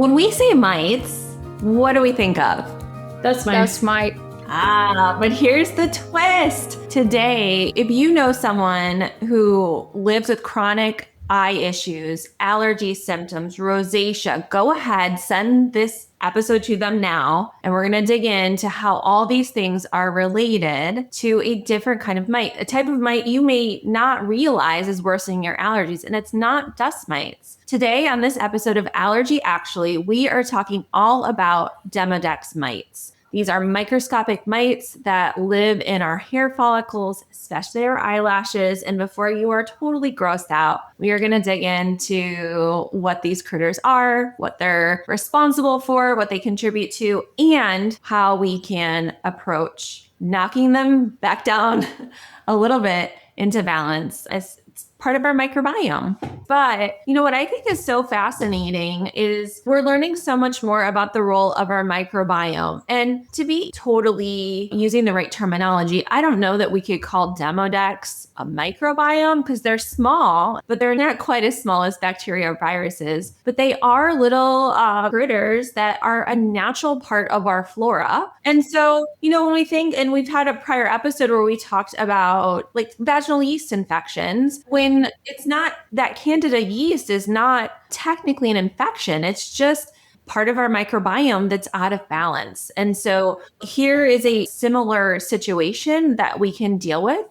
When we say mites, what do we think of? That's mite. But here's the twist. Today, if you know someone who lives with chronic eye issues, allergy symptoms, rosacea, go ahead, send this episode to them now. And we're going to dig into how all these things are related to a different kind of mite, a type of mite you may not realize is worsening your allergies. And it's not dust mites. Today on this episode of Allergy Actually, we are talking all about Demodex mites. These are microscopic mites that live in our hair follicles, especially our eyelashes. And before you are totally grossed out, we are going to dig into what these critters are, what they're responsible for, what they contribute to, and how we can approach knocking them back down a little bit into balance as it's part of our microbiome. But you know what I think is so fascinating is we're learning so much more about the role of our microbiome. And to be totally using the right terminology, I don't know that we could call Demodex a microbiome because they're small, but they're not quite as small as bacteria or viruses. But they are little critters that are a natural part of our flora. And so, you know, when we think, and we've had a prior episode where we talked about like vaginal yeast infections, when it's not that Candida yeast is not technically an infection. It's just part of our microbiome that's out of balance. And so here is a similar situation that we can deal with.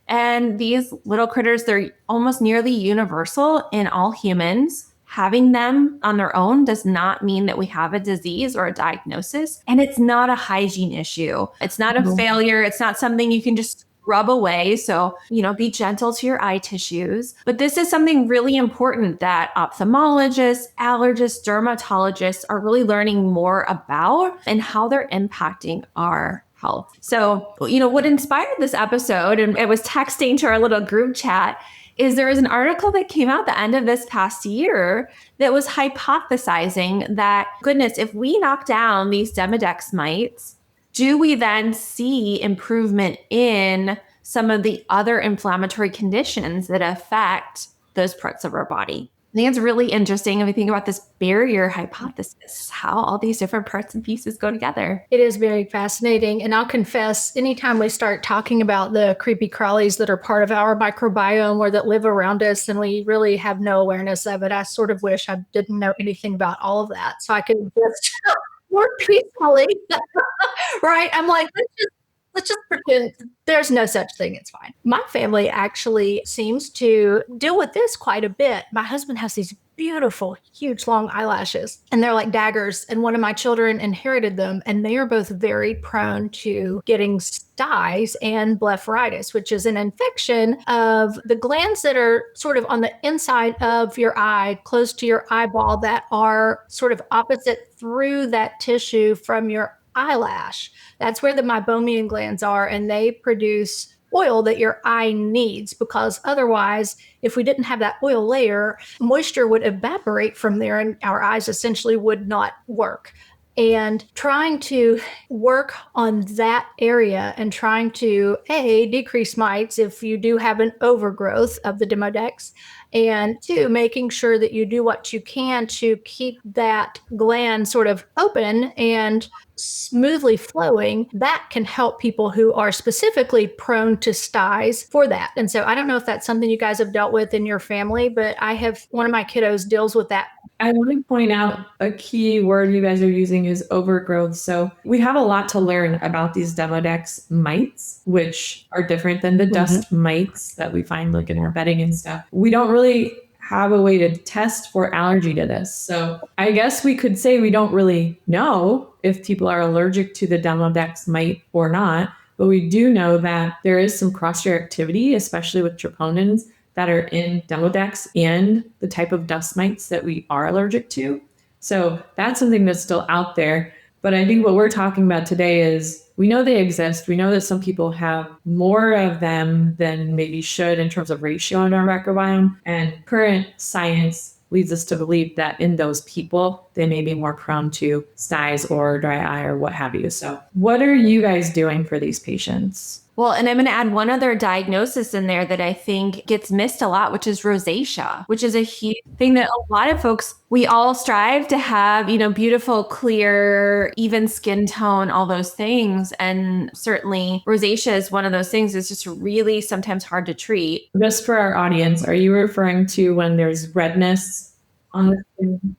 And these little critters, they're almost nearly universal in all humans. Having them on their own does not mean that we have a disease or a diagnosis. And it's not a hygiene issue. It's not a failure. It's not something you can just rub away. So, you know, be gentle to your eye tissues. But this is something really important that ophthalmologists, allergists, dermatologists are really learning more about and how they're impacting our health. So, you know, what inspired this episode, and it was texting to our little group chat, is there was an article that came out the end of this past year that was hypothesizing that, goodness, if we knock down these Demodex mites, do we then see improvement in some of the other inflammatory conditions that affect those parts of our body? I think it's really interesting if we think about this barrier hypothesis, how all these different parts and pieces go together. It is very fascinating. And I'll confess, anytime we start talking about the creepy crawlies that are part of our microbiome or that live around us and we really have no awareness of it, I sort of wish I didn't know anything about all of that so I could just more peacefully, right? I'm like, let's just pretend there's no such thing. It's fine. My family actually seems to deal with this quite a bit. My husband has these beautiful, huge, long eyelashes, and they're like daggers. And one of my children inherited them, and they are both very prone to getting Styes and Blepharitis, which is an infection of the glands that are sort of on the inside of your eye, close to your eyeball, that are sort of opposite through that tissue from your eyelash. That's where the meibomian glands are, and they produce oil that your eye needs, because otherwise, if we didn't have that oil layer, moisture would evaporate from there and our eyes essentially would not work. And trying to work on that area and trying to, A, decrease mites if you do have an overgrowth of the Demodex, and 2, making sure that you do what you can to keep that gland sort of open and smoothly flowing, that can help people who are specifically prone to Styes for that. And so I don't know if that's something you guys have dealt with in your family, but I have, one of my kiddos deals with that. I want to point out a key word you guys are using is overgrowth. So we have a lot to learn about these Demodex mites, which are different than the dust mites that we find like in our bedding and stuff. We don't really have a way to test for allergy to this. So I guess we could say we don't really know if people are allergic to the Demodex mite or not, but we do know that there is some cross-reactivity, especially with troponins that are in Demodex and the type of dust mites that we are allergic to. So that's something that's still out there. But I think what we're talking about today is we know they exist. We know that some people have more of them than maybe should in terms of ratio in our microbiome. And current science leads us to believe that in those people, they may be more prone to Styes or dry eye or what have you. So what are you guys doing for these patients? Well, and I'm going to add one other diagnosis in there that I think gets missed a lot, which is rosacea, which is a huge thing that a lot of folks, we all strive to have, beautiful, clear, even skin tone, all those things. And certainly rosacea is one of those things that's just really sometimes hard to treat. Just for our audience, are you referring to when there's redness on the skin?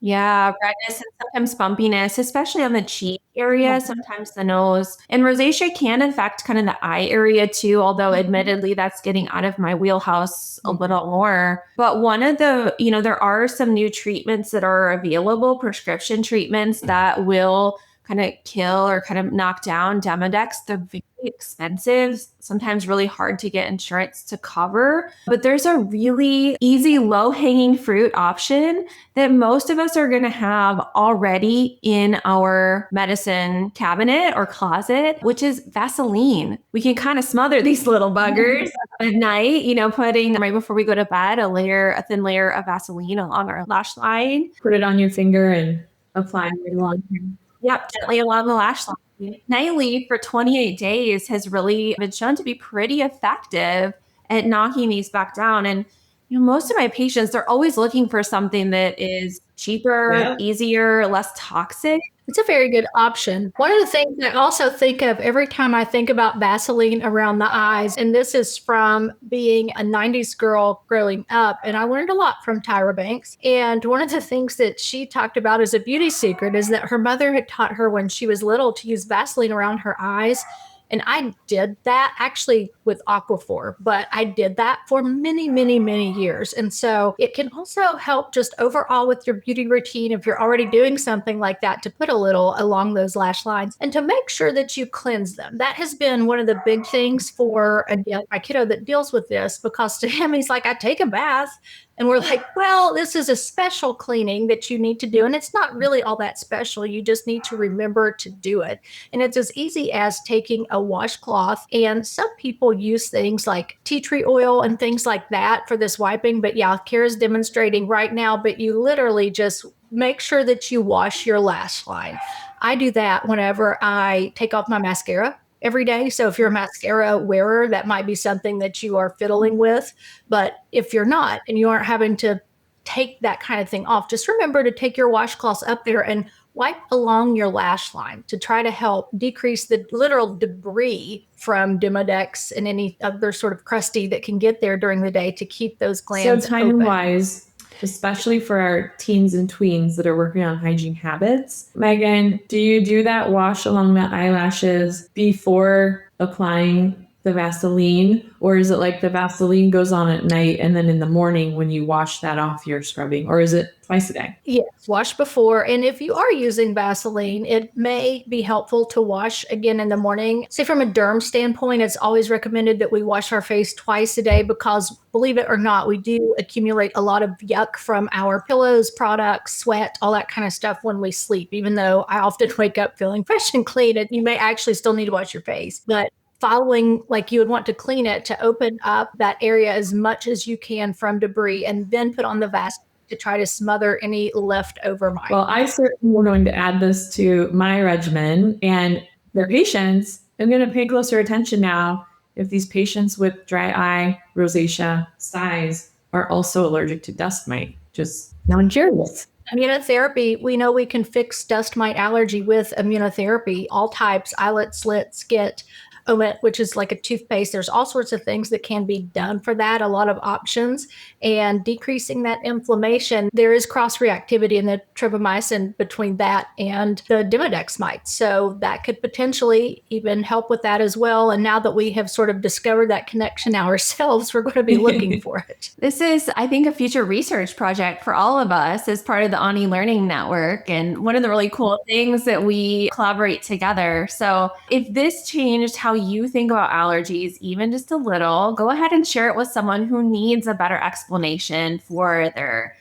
Yeah, redness and sometimes bumpiness, especially on the cheek area, sometimes the nose. And rosacea can affect kind of the eye area too, although admittedly that's getting out of my wheelhouse a little more. But one of the, there are some new treatments that are available, prescription treatments that will kind of kill or kind of knock down Demodex. They're very expensive, sometimes really hard to get insurance to cover. But there's a really easy, low-hanging fruit option that most of us are going to have already in our medicine cabinet or closet, which is Vaseline. We can kind of smother these little buggers at night, putting right before we go to bed a thin layer of Vaseline along our lash line. Put it on your finger and apply it along here. Yep, gently along the lash line. Nightly for 28 days has really been shown to be pretty effective at knocking these back down. And most of my patients, they're always looking for something that is cheaper, easier, less toxic. It's a very good option. One of the things I also think of every time I think about Vaseline around the eyes, and this is from being a 90s girl growing up, and I learned a lot from Tyra Banks. And one of the things that she talked about as a beauty secret is that her mother had taught her when she was little to use Vaseline around her eyes. And I did that actually with Aquaphor, but I did that for many, many, many years. And so it can also help just overall with your beauty routine if you're already doing something like that, to put a little along those lash lines and to make sure that you cleanse them. That has been one of the big things for my kiddo that deals with this, because to him, he's like, I take a bath. And we're like, well, this is a special cleaning that you need to do. And it's not really all that special. You just need to remember to do it. And it's as easy as taking a washcloth. And some people use things like tea tree oil and things like that for this wiping. But yeah, Kara's demonstrating right now, but you literally just make sure that you wash your lash line. I do that whenever I take off my mascara every day. So if you're a mascara wearer, that might be something that you are fiddling with. But if you're not and you aren't having to take that kind of thing off, just remember to take your washcloths up there and wipe along your lash line to try to help decrease the literal debris from Demodex and any other sort of crusty that can get there during the day to keep those glands So time open. wise, especially for our teens and tweens that are working on hygiene habits. Meagan, do you do that wash along the eyelashes before applying the Vaseline? Or is it like the Vaseline goes on at night and then in the morning when you wash that off, you're scrubbing? Or is it twice a day? Yes, wash before. And if you are using Vaseline, it may be helpful to wash again in the morning. Say from a derm standpoint, it's always recommended that we wash our face twice a day because, believe it or not, we do accumulate a lot of yuck from our pillows, products, sweat, all that kind of stuff when we sleep. Even though I often wake up feeling fresh and clean, and you may actually still need to wash your face. But following, like you would want to clean it to open up that area as much as you can from debris, and then put on the Vaseline to try to smother any leftover mite. Well, I certainly am going to add this to my regimen, and their patients, I'm going to pay closer attention now if these patients with dry eye, rosacea, styes are also allergic to dust mite. Just now I'm curious. Immunotherapy, we know we can fix dust mite allergy with immunotherapy, all types, eyelid slit, skit, omit, which is like a toothpaste. There's all sorts of things that can be done for that, a lot of options, and decreasing that inflammation. There is cross-reactivity in the tropomycin between that and the Demodex mites. So that could potentially even help with that as well. And now that we have sort of discovered that connection ourselves, we're going to be looking for it. This is, I think, a future research project for all of us as part of the Ani Learning Network. And one of the really cool things that we collaborate together. So if this changed how you think about allergies, even just a little, go ahead and share it with someone who needs a better explanation for their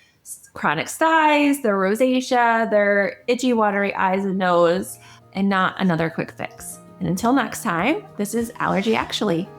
chronic styes, their rosacea, their itchy, watery eyes and nose, and not another quick fix. And until next time, this is Allergy Actually.